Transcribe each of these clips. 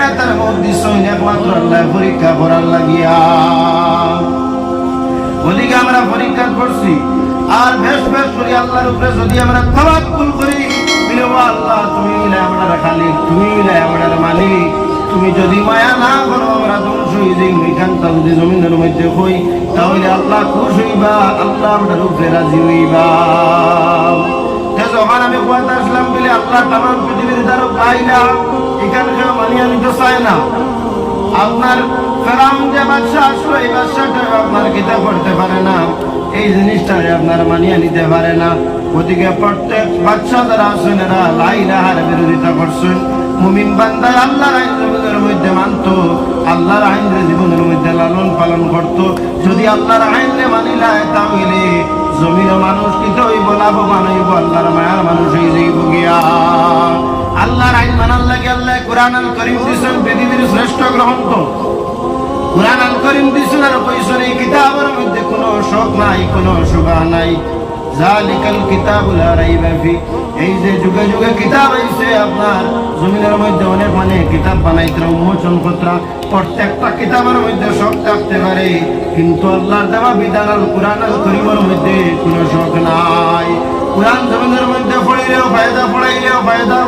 হায়াতের মত দিছেন একমাত্র আল্লাহ পরীক্ষা করার লাগিয়া। ওদিকে আমরা পরীক্ষা করছি আর বেশ বেশ করি আল্লাহর উপরে যদি আমরা তাওয়াক্কুল করি, আল্লাহ তুমি মিলে আমরা খালিক, তুমি মিলে আমরা মালিক, তুমি যদি মায়া না করো আমরা ধ্বংস হয়ে যাই, ওইখানটা যদি জমিনের মধ্যে হই তাহলে আল্লাহ খুশ হইবা, আল্লাহ আমাদের উপরে রাজি হইবা। যখন আমি কথা আসলাম বলে আল্লাহ তামাম পৃথিবীর দ্বারা পাই না, এখানে কেউ মানিয়ে নিতে চায় না। আপনার ফেরাউন যে বাদশা আসলো এই বাদশাটা আপনার কিতাব পড়তে পারে না, এই জিনিসটা আপনার মানিয়ে নিতে পারে না। ওদিকে প্রত্যেক বাদশা যারা আছেন এরা লা ইলাহার বিরোধিতা করছেন। মুমিন বান্দা আল্লাহর আইন জীবনের মধ্যে মানত, আল্লাহর আইন জীবনের মধ্যে লালন পালন করত। যদি আল্লাহর আইনে মানিলায় তাহলে জমির মানুষ কিন্তু হইব, লাভবান হইব, আল্লাহর মায়ার মানুষ হয়ে যাইব গিয়া। আল্লাহর আইন মানার লাগে আল্লাহ কুরআন আল কারীম দিয়েছেন, পৃথিবীর শ্রেষ্ঠ গ্রন্থ কুরআন আল কারীম দিয়েছেন। আর কইছেন এই কিতাবের মধ্যে কোনো শক নাই, কোনো শুভা নাই। জালিকাল কিতাবু লা রাইবা ফি, এই যে যুগে যুগে কিতাব আইছে আপনার জমিনের মধ্যে অনেক কিতাব বানাইতে উন্মোচন করতে, প্রত্যেকটা কিতাবের মধ্যে শক থাকতে পারে, কিন্তু আল্লাহর দেওয়া বিধান আল কুরআন আল কারীমের মধ্যে কোনো শক নাই। কুরআন জমিনের মধ্যে পড়িলেও ফায়দা, পড়াইলেও ফায়দা।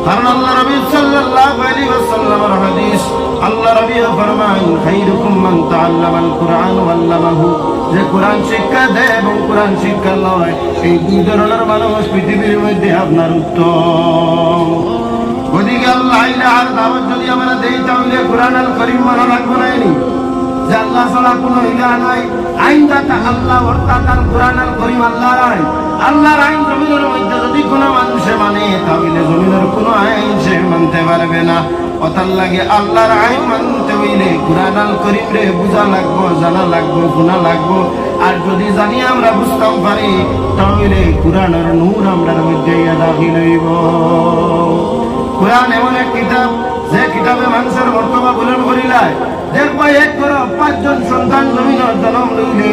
কারণ আল্লাহ নবী সাল্লাল্লাহু আলাইহি ওয়াসাল্লামের হাদিস, আল্লাহ নবী ফরমান খায়রুকুম মান তাআল্লামাল কুরআন ওয়া আল্লামাহু, যে কোরআন শিক্ষা দেয় এবং কোরআন শিক্ষা লয়, এই দুই ধরনের মানুষ পৃথিবীর মধ্যে আপনার উত্তম। ওদিকে আল্লাহ ইলাহার দাওয়াত যদি আমরা দেই তাহলে কোরআন আল কারীম মানা লাগবে না, যে আল্লাহ ছাড়া কোনো ইলাহ নাই। আইনদাতা আল্লাহ, অর্থাৎ আল কোরআন আল কারীম আল্লাহর আইন। আল্লাহর আইন জমিনের মধ্যে যদি কোনো মানুষে মানে তাহলে জমিনের কোনো আইন সে মানতে পারবে না। কথার লাগে আল্লাহর আইন মানতে হইলে কুরআন আল কারীম রে বুঝা লাগবো, জানা লাগবো, শোনা লাগবো। আর যদি জানি আমরা বুঝতাম পারি তাহলে কুরআনের নূর আমরার মধ্যে দাখিল হইব। কুরআন এমন এক কিতাব যে কিতাবে মানুষের মর্তবা বুলন্দ করিলায়। দেখবো এক করে 5 জন সন্তান জমিনের জন্ম লইলে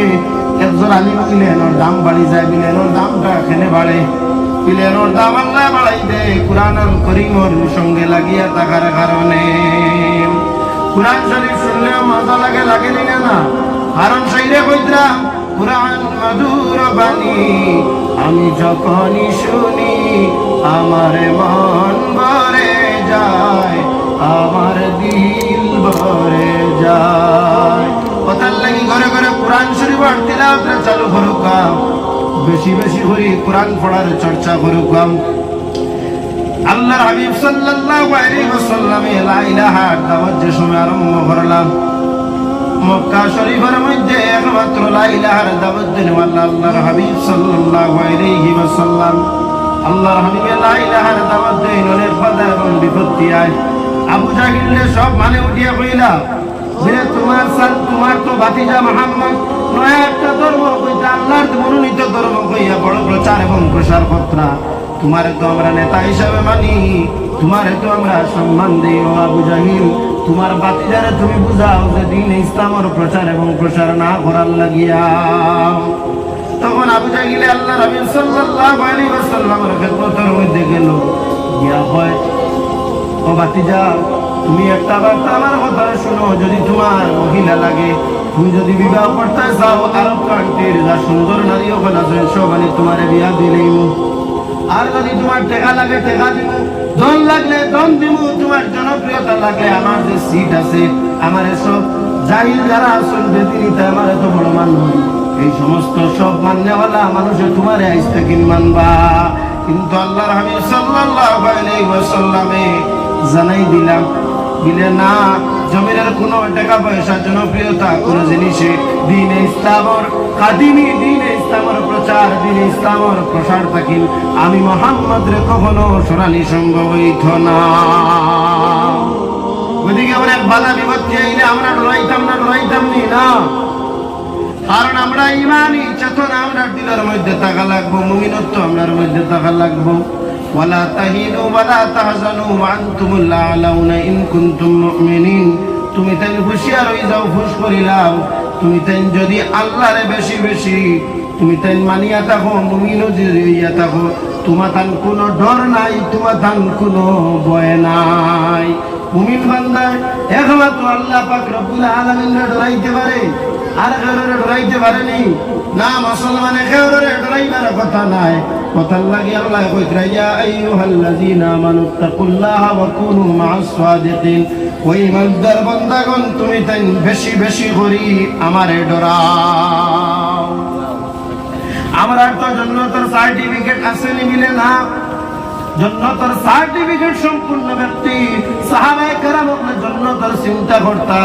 একজন আলিম বিলেনের দাম বাড়ি যায়, বিলেনের দামটা এখানে বাড়ে, বিলেনের দাম আল্লাহ বাড়াই দেয় কুরআন আল কারীমের সঙ্গে লাগিয়ে থাকার কারণে। কুরআন শরীফ শুনলেও মজা লাগে, লাগে না? কারণ সেইরে কইরা কুরআন মধুর বাণী, আমি যখনই শুনি আমার মন ভরে যায়, আমার দিল ভরে যায়। কথার লাগি ঘরে ঘরে কোরআন শরীফ তিলাওয়াত চালু করুক, বেশি বেশি করে কোরআন পড়ার চর্চা করুক। আল্লাহর হাবিব সাল্লাল্লাহু আলাইহি ওয়াসাল্লাম লা ইলাহার দাওয়াত যে সময় আরম্ভ করলাম, মক্কা শরীফের মধ্যে একমাত্র লা ইলাহার দাওয়াত দেন আল্লাহর হাবিব সাল্লাল্লাহু আলাইহি ওয়াসাল্লাম। আল্লাহর হাবিব লা ইলাহার দাওয়াত দেন, অনেক বাধা এবং বিপত্তি আয়। আবু জাহিল সব মানে উঠিয়া কইলা, তোমার তো ভাতিজা মুহাম্মদ নয়া একটা ধর্ম কইতা, আল্লাহর মনোনীত ধর্ম কইয়া বড় প্রচার এবং প্রসার কর্তা। তোমারে তো আমরা নেতা হিসাবে মানি, তোমারে তো আমরা সম্মান দিই। ও আবু জাহিল, তোমার ভাতিজারে তুমি বুঝাও যে দিন ইসলামের প্রচার এবং প্রসার না করার লাগিয়া। তখন আবু জাহিল আল্লাহ রাসূল সাল্লাল্লাহু আলাইহি ওয়াসাল্লামের খেদমতের মধ্যে গেল, গিয়া হয় ও ভাতিজা তুমি একটা বার্তা আমার কথা শোনো, যদি তোমার মহিলা লাগে, তুমি যদি বিবাহ করতে চাও আরব কান্ট্রির যা সুন্দর নারী ওখানে আছেন সব আমি তোমার বিয়া দিলেই, আর যদি তোমার টাকা লাগে টাকা দিব, ধন লাগলে ধন দিব, তোমার জনপ্রিয়তা লাগলে আমার যে সিট আছে, আমার সব জাহিল যারা আছেন বেদিনীতে আমার এত বড় মানব, এই সমস্ত সব মান্যওয়ালা মানুষের তোমার আইস্তাকিন মানবা। কিন্তু আল্লাহর হাবিব সাল্লাল্লাহু আলাইহি ওয়াসাল্লামে জানাই দিলাম, দিলে না, জমিনের কোনো টাকা পয়সা জনপ্রিয়তা কোনো জিনিসে দ্বীনে ইসলামর কাদিমি, দ্বীনে ইসলামর প্রচার, দ্বীনে ইসলামর প্রসার থাকিল আমি মুহাম্মদ রে কখনো সরানি সম্ভব হইত না। ওইদিকে অনেক বাধা বিপত্তি আইলে আমরা ডরাইতাম না, কারণ আমরা ইমানি চেতনা আমরা দিলের মধ্যে থাকা লাগবো, মুমিনত্ব আমরার মধ্যে থাকা লাগবো। ওয়ালা তাহিনু ওয়ালা তাহজানু ওয়া আনতুমুল আ'লাউনা ইন কুনতুম মুমিনিন। তুমি তাই হুঁশিয়ার হয়ে যাও, হুঁশ করিলাও, তুমি তাই যদি আল্লাহরে বেশি বেশি তুমি তাই মানিয়া থাকো, মুমিনও যে হইয়া থাকো, তোমার তান কোনো ডর নাই, তোমার তান কোনো ভয় নাই। মুমিন বান্দা একমাত্র আল্লাহ পাক রব্বুল আলামিনের ডরাইতে পারে, আর কারোরে ডরাইতে পারেনি না। মুসলমানে কারোরে ডরাইবার কথা নাই। কথার লাগে আল্লাহ কইরা ইয়া আইয়ুহাল্লাযীনা আমানুত্তাকুল্লাহা ওয়া কুনু মা'আস সাদিকিন। ওই ইমানদার বান্দাগণ তুমি তাই বেশি বেশি করি আমারে ডরাও। আমরা তো জান্নাতের সার্টিফিকেট আছে নি মিলে না। জান্নাতের সার্টিফিকেট সম্পূর্ণ ব্যক্তি সাহাবায়ে কেরাম আপনার জান্নাতের চিন্তা করতা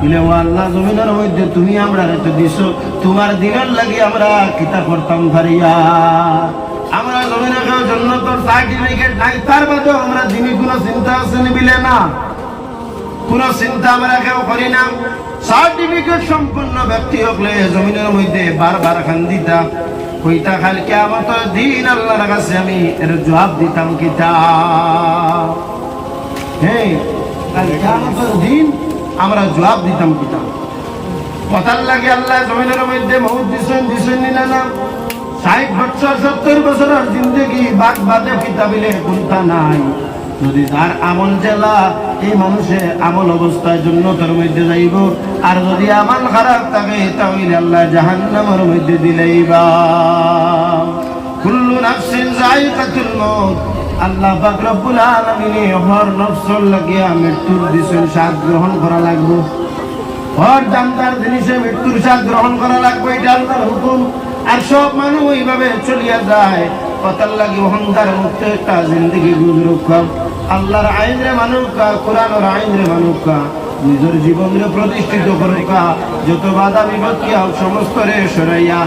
বলে ও আল্লাহ জমিনের মধ্যে তুমি আমরা রেখে দিছো, তোমার দিনের লাগি আমরা কিতা করতাম ভারিয়া। আমরা জমিনে কেউ জান্নাতের সার্টিফিকেট নাই, তার বাদেও আমরা দিনই কোনো চিন্তা আছে নি মিলে না। কোনো চিন্তা আমরা কেউ করি না। সার্টিফিকেট সম্পূর্ণ ব্যক্তি হলে জমিনের মধ্যে বারবার খান্দিতা কইতা খাল কিয়ামতের দিন আল্লাহর কাছে আমি এর জবাব দিতাম কিতা। হ্যাঁ, কাল কিয়ামতের দিন আমরা জবাব দিতাম কিতা। কথার লাগে আল্লাহ জমিনের মধ্যে মউত দিছেন না না। 60 বছর 70 বছরের জিন্দেগি বাদ বাদে কিতাবিলে কোনটা নাই। যদি তার আমল জেলা এই মানুষে আমল অবস্থায় জান্নাতের মধ্যে যাইব, আর যদি আমল খারাপ থাকে তাহলে আল্লাহ জাহান্নামের মধ্যে দিলেইবা। কুল্লু নাফসিন যায়িকাতুল মউত। আল্লাহ পাক রব্বুল আলামিন হর নফসর লাগিয়া মৃত্যুর দিছেন স্বাদ গ্রহণ করা লাগবে। হর জানতার জিনিসে মৃত্যুর স্বাদ গ্রহণ করা লাগবে, এটা আল্লাহর হুকুম। আর সব মানুষ ওইভাবে চলিয়া যায়। কথার লাগে অহংকার মুক্ত একটা জিন্দগি গুজরুক। আল্লাহর আইন রে মানুকা, কোরআনের আইন রে মানুকা, নিজের জীবনরে প্রতিষ্ঠিত করুকা। যত বাধা বিপত্তি সমস্ত রে সরাইয়া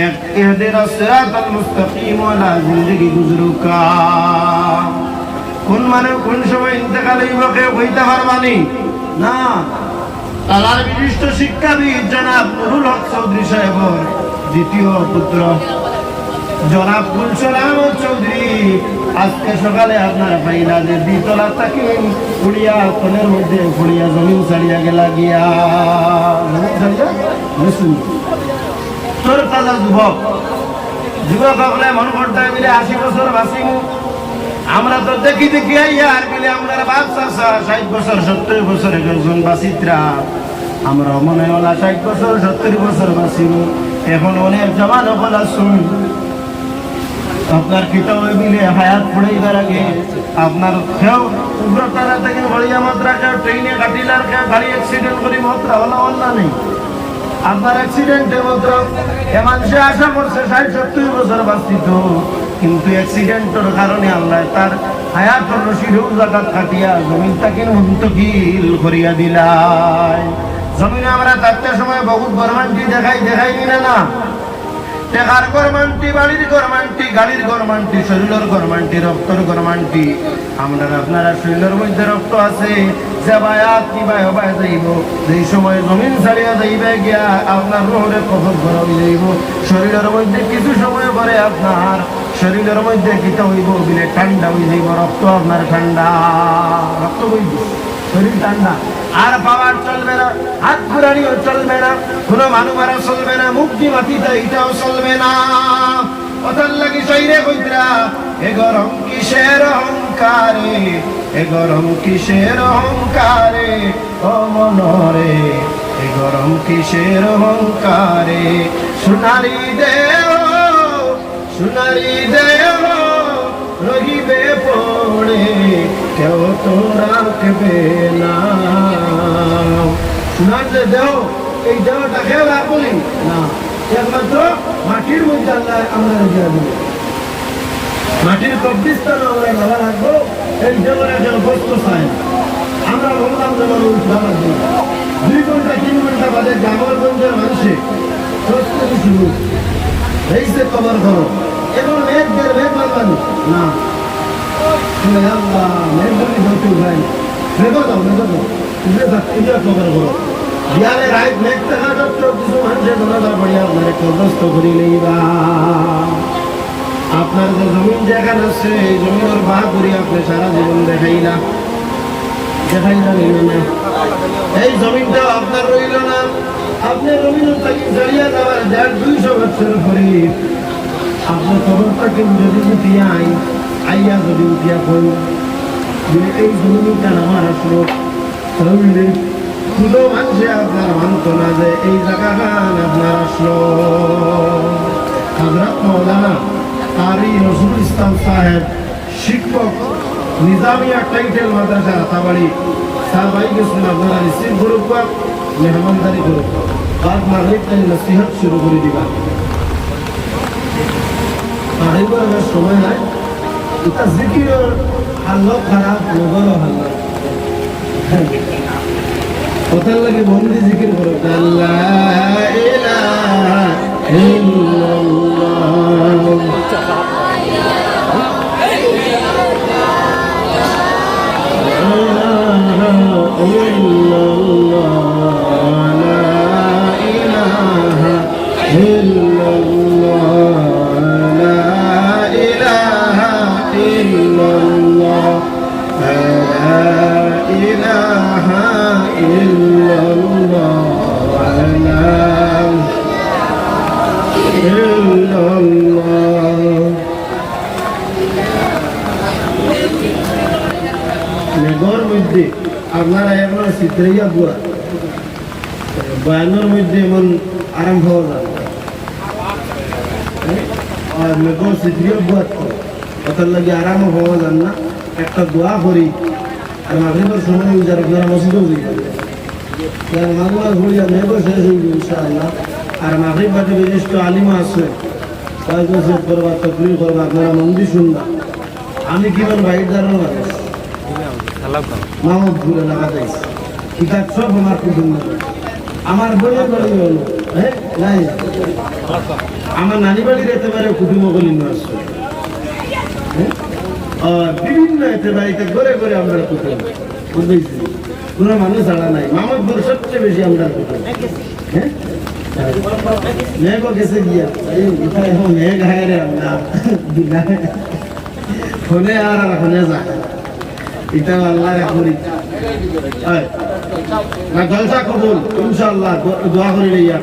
এক ইহদিনাস সিরাতাল মুস্তাকিম ওয়ালা জিন্দগি গুজরুকা। কোন মানে কোন সময় ইন্তেকাল হইব কেউ কইতে পারবানি না। আল্লাহর বিশিষ্ট শিক্ষাবিদ জনাব নুরুল হক চৌধুরী সাহেবের দ্বিতীয় পুত্র জনাব গুলশন আহমদ চৌধুরী আজকে সকালে আপনারা পাইলা যে দ্বিতলা থেকে পুড়িয়া তনের মধ্যে পুড়িয়া জমিন ছাড়িয়া গেলা গিয়া। তোর তাজা যুবক হলে মন করতে মিলে 80 বছর বাঁচিমু। আমরা তো দেখি দেখি আইয়া আর মিলে আমরা বাপ চাষা 60 বছর 70 বছর একজন বাঁচিত্রা। আমরা মনে হলা 60 বছর 70 বছর বাঁচিমু। এখন অনেক জওয়ান হলা শুন আপনার কিতাব মিলে হায়াত পড়াইবার আগে আপনার কেউ উগ্রতারা থেকে বড়িয়া মাত্রা, কেউ ট্রেনে কাটিলার, কেউ গাড়ি অ্যাক্সিডেন্ট করি মাত্রা হলো অন্য নেই। আপনার অ্যাক্সিডেন্টে মাত্র মানুষে আশা করছে 60-70 বছর বাঁচিত, কিন্তু অ্যাক্সিডেন্টের কারণে আল্লাহ তার হায়াতর রশিদ জাকাত কাটিয়া জমিনটাকে মুন্তকিল করিয়া দিলাই। জমিনে আমরা থাকতে সময় বহুত গরমান্টি দেখাই নিলে না। টেকার গরমান্টি, বাড়ির গরমান্টি, গাড়ির গরমান্টি, শরীরের গরমান্টি, রক্তর গরমান্টি। আমরা আপনারা শরীরের মধ্যে রক্ত আছে, যে বায়াত নিবাই হবাই যাইব। যেই সময় জমিন ছাড়িয়া যাইবে গিয়া আপনার রোহরে কবর ভরা হয়ে যাইব। শরীরের মধ্যে কিছু সময় পরে আপনার শরীরের মধ্যে কিতা হইব বিলে ঠান্ডা হয়ে যাইব। রক্ত আপনার ঠান্ডা, রক্ত বইব, শরীর ঠান্ডা। আর পাওয়ার চলবে না, হাত ঘুরানিও চলবে না, কোনো মানু মারা চলবে না, মুক্তি মাতিতে এটাও চলবে না। কথার লাগি শরীরে কইতরা এ গরম কিসের অহংকারে, এ গরম কিসের অহংকারে, ও মনরে এ গরম কিসের অহংকারে। সোনারি দেহ রহিবে পড়ে, কেউ তো রাখবে না। সোনার যে দেহ, এই দেহটা কেউ রাখবি না, একমাত্র মাটির মধ্যে আল্লাহ আমরা রেখে দেবো। মাটির কবরিস্তান আমরা ভালো রাখবো। এই দেহের একজন বস্তু চাই আমরা বললাম যে মানুষ ভালো 2 ঘন্টা 3 ঘন্টা বাদে গ্রামগঞ্জের মানুষে প্রস্তুতি শুরু হয়েছে কবর ঘর। এখন মেঘ মানবানি না, আল্লাহ মেঘবানি ধরতে ভাই মেঘো দাও কবর ঘর বিয়ালে রাত মেঘ দেখা যাচ্ছে। কিছু মানুষের জনাদার বড়িয়া আপনার কবরস্থ করি লইবা। আপনার যে জমিন যেখানে আছে এই জমিনের বাহাদুরি আপনি সারা জীবন দেখাই না। দেখাই রইল না, এই জমিনটাও আপনার রইল না। আপনি জমিন জ্বালিয়ে যাওয়ার 200 বছর পরে আপনার খবরটাকে যদি উঠিয়ে আইয়া যদি উঠিয়া করি যে এই জমিনটা আমার আসলো, তাহলে শুধু মানুষে আপনার মানত না যে এই জায়গাখান আপনার আসলো। হযরত মাওলানা কারি নজরুল ইসলাম সাহেব, শিক্ষক, নিজামিয়া টাইটেল মাদ্রাসা রাতাবাড়ি সাহবাই গেছেন, আপনারা রিসিভ করুক, মেহমানদারি করুক, বাদ মাগরিব তাই নসিহত শুরু করে দিবা। মাগরিবের আমার সময় নাই, এটা জিকিরের হাল্লা খারাপ, নগরও হাল্লা কোথার লাগে বন্দি জিকির করো, আল্লাহ ইলাহা ইল্লাল্লাহ। মেঘর মধ্যে আপনারা এখন চিত্রাইয়া বুয়া বয়ানোর মধ্যে এমন আরম্ভ হওয়া যায়, আর মেঘর চিত্রিয়া বুয়া ওটার লাগে আরাম হওয়া যান না। একটা দোয়া করি আর মাগরিবের সময় যারা আপনারা মসজিদেও যাইবেন, মাগুলা ঘুরিয়া মেঘও শেষ হয়ে যাবে ইনশাআল্লাহ। আর মাগরিব বাদে বিশিষ্ট আলিমা আছে, ওয়াজ করবা, তকরির করবা, আপনারা মন্দির শুনবা। আমি কিমান বাইর দাঁড়ানো মানুষ মামদ ঘুরে লাগা যাইছে, কিতাব সব আমার কুটুম আমার বইয়ে বাড়ি হলো, হ্যাঁ নাই আমার নানি বাড়ির এতে বারে কুটুম গলিন আসছে, বিভিন্ন এতে বাড়িতে ঘরে ঘরে আমরা কুটুম বুঝেছি, কোনো মানুষ ছাড়া নাই। মামদ ঘর সবচেয়ে বেশি আমরা কুটুম। হ্যাঁ মেঘও গেছে গিয়া এখন মেঘ হায় রে আমরা ফোনে আর ফোনে যায়, এটা আল্লাহর একমরি না জলসা কবুল ইনশাআল্লাহ, দোয়া করে লইয়া।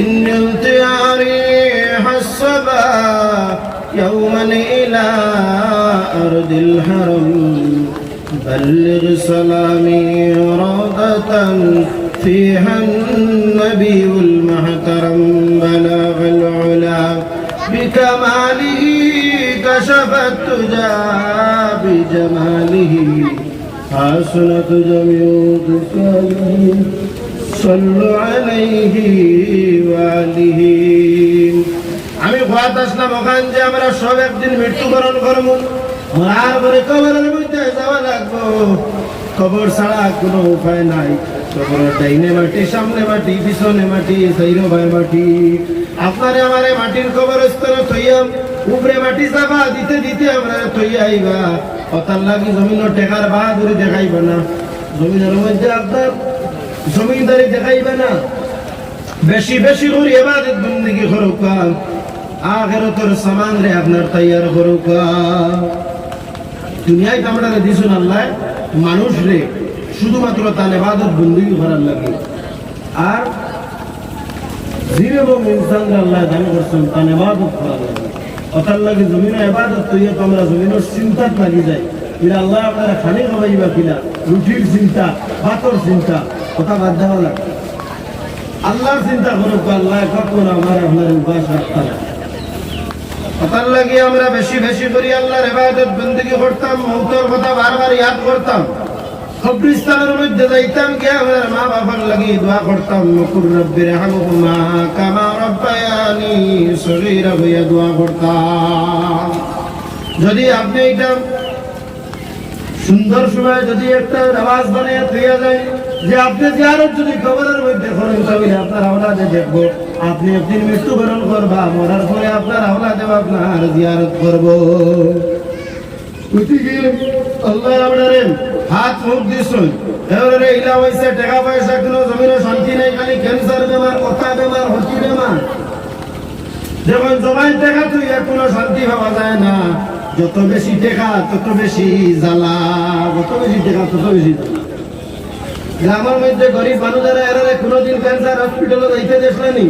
إن التياريح الصبا يوما إلى أرض الحرم بلغ سلامي روضة فيها النبي المحترم بلغ العلا بكماله كشف التجا بجماله حسنت جميع خصاله صلوا عليه وآله। আমি ঘুমাতে আসলাম ওখান যে আমরা সব একদিন মৃত্যুবরণ করবো, মরার পরে কবরের মধ্যে যাওয়া লাগবো, কবর ছাড়া কোনো উপায় নাই। কবরের ডাইনে মাটি, সামনে মাটি, পিছনে মাটি, সাইরো ভাই মাটি। আপনারে আমারে মাটির কবরস্থানে থইয়াম, উপরে মাটি চাপা দিতে দিতে আমরা থইয়া আইবা, অতার লাগি জমিনের টেকার বাহাদুরি দেখাইবে না, জমিনের মধ্যে আপনার জমিদারি দেখাইবে না, বেশি বেশি করে ইবাদত বন্দেগি করুকা, আখিরাতের সামান রে আপনার তৈয়ার করুকা। দুনিয়ায় আমরা দিছুন আল্লাহ মানুষ রে শুধুমাত্র তার ইবাদত বন্দেগি করার লাগে, আর জিন এবং ইনসানরা আল্লাহ দান করছেন তার ইবাদত করার লাগে। অতার লাগে জমিনের ইবাদত তৈয়া তো আমরা জমিনের চিন্তাত লাগি যাই, এটা আল্লাহ আপনারা খালি খাওয়াইবা কিনা, রুটির চিন্তা, ভাতর চিন্তা, কথা বাদ দেওয়া লাগে। আল্লাহর চিন্তা করুক, আল্লাহ কখন আমার আপনার উপাস রাখতাম। কথার লাগে আমরা বেশি বেশি করি আল্লাহর ইবাদত বন্দেগি করতাম, মৌতের কথা বারবার ইয়াদ করতাম, কবরস্থানের মধ্যে যাইতাম গিয়ে আমরা মা বাবার লাগি দোয়া করতাম, নকুর রব্বির হামহুমা কামা রব্বায়ানি সগীরা হইয়া দোয়া করতাম। যদি আপনি এটা সুন্দর সময় যদি একটা নামাজ বানিয়ে থইয়া যায় যে আপনি জিয়ারত যদি কবরের মধ্যে করেন, তাহলে আপনার আওলাদে দেখবো আপনি একদিন মৃত্যুবরণ করবা, মরার পরে আপনার আওলাদে আপনার জিয়ারত করবো। উঠি গিয়ে আল্লাহ আপনারে হাত মুখ দিছুন এবারে ইলা হইছে টাকা পয়সা কোনো জমিনে শান্তি নাই খালি ক্যান্সার বেমার কথা বেমার হতি বেমার যখন জমাই টাকা তুই আর কোনো শান্তি পাওয়া যায় না যত বেশি টাকা তত বেশি জ্বালা যত বেশি টাকা তত বেশি জ্বালা গ্রামের মধ্যে গরিব মানুষেরা এরা কোনোদিন ক্যান্সার হসপিটালে যাইতে দেখলেনি